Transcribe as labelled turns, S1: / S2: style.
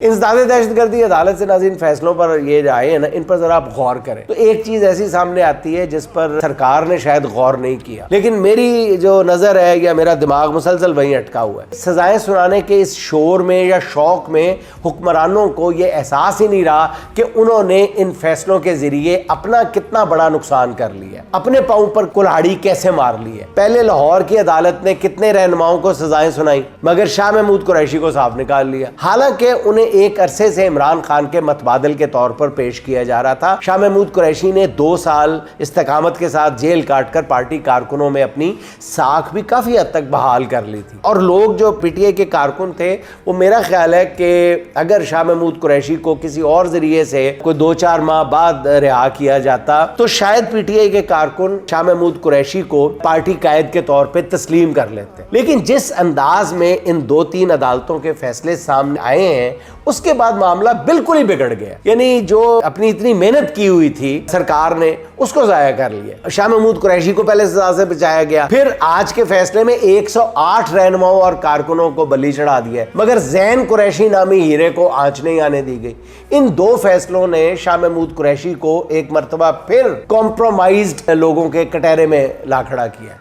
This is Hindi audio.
S1: इंसदाद दहशतगर्दी अदालत से नाज़रीन फैसलों पर ये जो आए हैं ना, इन पर जरा आप गौर करें तो एक चीज ऐसी सामने आती है जिस पर सरकार ने शायद गौर नहीं किया, लेकिन मेरी जो नजर है या मेरा दिमाग मुसलसल वहीं अटका हुआ है। सजाएं सुनाने के इस शोर में या शौक में हुक्मरानों को ये एहसास ही नहीं रहा कि उन्होंने इन फैसलों के जरिए अपना कितना बड़ा नुकसान कर लिया, अपने पांव पर कुल्हाड़ी कैसे मार ली है। पहले लाहौर की अदालत ने कितने रहनुमाओं को सजाएं सुनाई, मगर शाह महमूद कुरैशी को साफ निकाल लिया। हालांकि उन्हें एक अरसे से इमरान खान के मतबादल के तौर पर पेश किया जा रहा था। शाह महमूद कुरैशी ने 2 साल इस्तेकामत के साथ जेल काटकर पार्टी कारकुनों में अपनी साख भी काफी हद तक बहाल कर ली थी। और लोग जो पीटीआई के कारकुन थे वो मेरा ख्याल है कि अगर शाह महमूद कुरैशी को किसी और जरिए से कोई 2-4 माह बाद रिहा किया जाता तो शायद पीटीआई के कारकुन शाह महमूद कुरैशी को पार्टी कायद के तौर पर तस्लीम कर लेते। लेकिन जिस अंदाज में इन 2-3 अदालतों के फैसले सामने आए हैं उसके बाद मामला बिल्कुल ही बिगड़ गया। यानी जो अपनी इतनी मेहनत की हुई थी सरकार ने उसको जाया कर लिया। शाह महमूद कुरैशी को पहले सजा से बचाया गया, फिर आज के फैसले में 108 रहनुमाओं और कारकुनों को बलि चढ़ा दिया, मगर जैन कुरैशी नामी हीरे को आंच नहीं आने दी गई। इन 2 फैसलों ने शाह महमूद कुरैशी को एक मर्तबा फिर कॉम्प्रोमाइज्ड लोगों के कटहरे में ला खड़ा किया।